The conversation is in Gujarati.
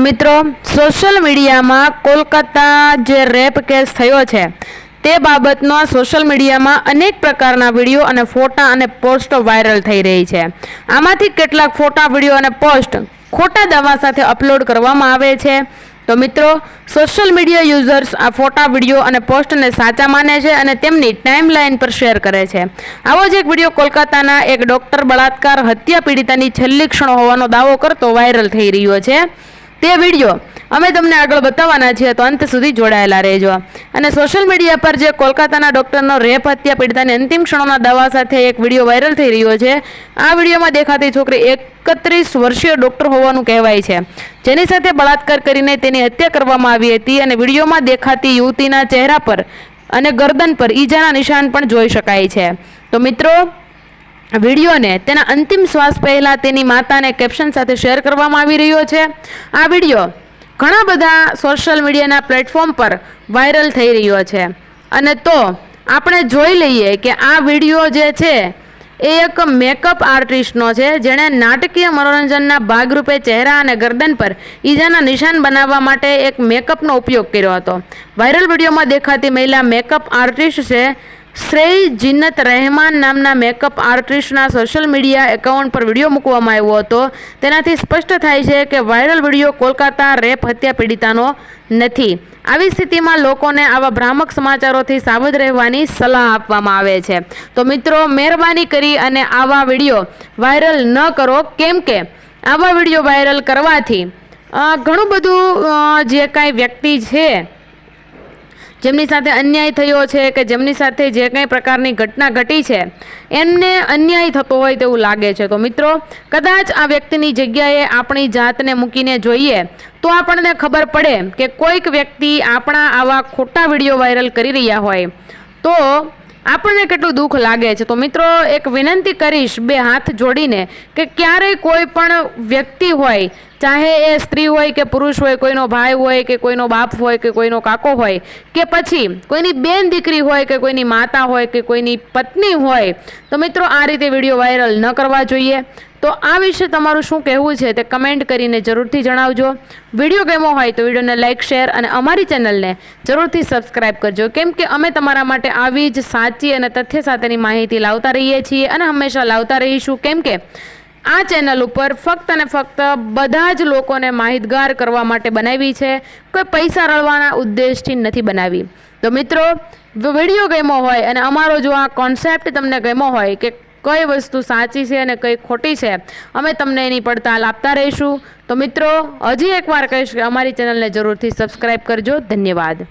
મિત્રો, સોશિયલ મીડિયામાં કોલકાતા જે રેપ કેસ થયો છે તે બાબતનો સોશિયલ મીડિયામાં અનેક પ્રકારના વિડીયો અને ફોટા અને પોસ્ટો વાયરલ થઈ રહી છે। આમાંથી કેટલાક ફોટા, વિડીયો અને પોસ્ટ ખોટા દાવા સાથે અપલોડ કરવામાં આવે છે। તો મિત્રો, સોશિયલ મીડિયા યુઝર્સ આ ફોટા, વિડીયો અને પોસ્ટને સાચા માને છે અને તેમની ટાઈમલાઈન પર શેર કરે છે। આવો જ એક વિડીયો કોલકાતાના એક ડોક્ટર બળાત્કાર હત્યા પીડિતાની છેલ્લી ક્ષણો હોવાનો દાવો કરતો વાયરલ થઈ રહ્યો છે। તે વિડીયો અમે તમને આગળ બતાવવાના છીએ, તો અંત સુધી જોડાયેલા રહેજો। અને સોશિયલ મીડિયા પર જે કોલકાતાના ડોક્ટરનો રેપ હત્યા પીડિતાની અંતિમ ક્ષણોના દાવા સાથે એક વિડીયો વાયરલ થઈ રહ્યો છે। આ વિડીયોમાં દેખાતી છોકરી 31 વર્ષીય ડોક્ટર હોવાનું કહેવાય છે, જેની સાથે બળાત્કાર કરીને તેની હત્યા કરવામાં આવી હતી। અને વિડીયોમાં દેખાતી યુવતીના ચહેરા પર અને ગરદન પર ઈજાના નિશાન પણ જોઈ શકાય છે। તો મિત્રો, વિડીયોને તેના અંતિમ શ્વાસ પહેલા તેની માતાને કેપ્શન સાથે શેર કરવામાં આવી રહ્યો છે। આ વિડીયો ઘણા બધા સોશિયલ મીડિયાના પ્લેટફોર્મ પર વાયરલ થઈ રહ્યો છે। અને તો આપણે જોઈ લઈએ કે આ વિડીયો જે છે એ એક મેકઅપ આર્ટિસ્ટનો છે, જેણે નાટકીય મનોરંજનના ભાગરૂપે ચહેરા અને ગરદન પર ઈજાના નિશાન બનાવવા માટે એક મેકઅપનો ઉપયોગ કર્યો હતો। વાયરલ વિડીયોમાં દેખાતી મહિલા મેકઅપ આર્ટિસ્ટ છે। શ્રેય જીનત રહેમાન નામના મેકઅપ આર્ટિસ્ટના સોશિયલ મીડિયા એકાઉન્ટ પર વિડીયો મૂકવામાં આવ્યો હતો। તેનાથી સ્પષ્ટ થાય છે કે વાયરલ વિડીયો કોલકાતા રેપ હત્યા પીડિતાનો નથી। આવી સ્થિતિમાં લોકોને આવા ભ્રામક સમાચારોથી સાવધ રહેવાની સલાહ આપવામાં આવે છે। તો મિત્રો, મહેરબાની કરી અને આવા વિડીયો વાયરલ ન કરો, કેમ કે આવા વિડીયો વાયરલ કરવાથી ઘણું બધું જે કાંઈ વ્યક્તિ છે જેમની સાથે અન્યાય થયો છે કે જેમની સાથે જે કંઈ પ્રકારની ઘટના ઘટી છે એમને અન્યાય થતો હોય તેવું લાગે છે। તો મિત્રો, કદાચ આ વ્યક્તિની જગ્યાએ આપણી જાતને મૂકીને જોઈએ તો આપણને ખબર પડે કે કોઈક વ્યક્તિ આપણા આવા ખોટા વિડીયો વાયરલ કરી રહ્યા હોય તો આપણને કેટલું દુઃખ લાગે છે। તો મિત્રો, એક વિનંતી કરીશ બે હાથ જોડીને કે ક્યારેય કોઈ પણ વ્યક્તિ હોય, ચાહે એ સ્ત્રી હોય કે પુરુષ હોય, કોઈનો ભાઈ હોય કે કોઈનો બાપ હોય કે કોઈનો કાકો હોય કે પછી કોઈની બેન દીકરી હોય કે કોઈની માતા હોય કે કોઈની પત્ની હોય, તો મિત્રો આ રીતે વિડીયો વાયરલ ન કરવા જોઈએ। તો આ વિશે તમારું શું કહેવું છે તે કમેન્ટ કરીને જરૂરથી જણાવજો। વિડીયો ગમ્યો હોય તો વિડીયોને લાઇક, શેર અને અમારી ચેનલને જરૂરથી સબસ્ક્રાઈબ કરજો, કેમ કે અમે તમારા માટે આવી જ સાચી અને તથ્ય સાથેની માહિતી લાવતા રહીએ છીએ અને હંમેશા લાવતા રહીશું, કેમ કે આ ચેનલ ઉપર ફક્ત અને ફક્ત બધા જ લોકોને માહિતગાર કરવા માટે બનાવી છે, કોઈ પૈસા રળવાના ઉદ્દેશથી નથી બનાવી। તો મિત્રો, વિડીયો ગમ્યો હોય અને અમારો જો આ કોન્સેપ્ટ તમને ગમ્યો હોય કે કઈ વસ્તુ સાચી છે અને કઈ ખોટી છે, અમે તમને એની પડતાલ આપતા રહીશું। તો મિત્રો, હજી એકવાર કહીશ કે અમારી ચેનલને જરૂરથી સબસ્ક્રાઈબ કરજો। ધન્યવાદ।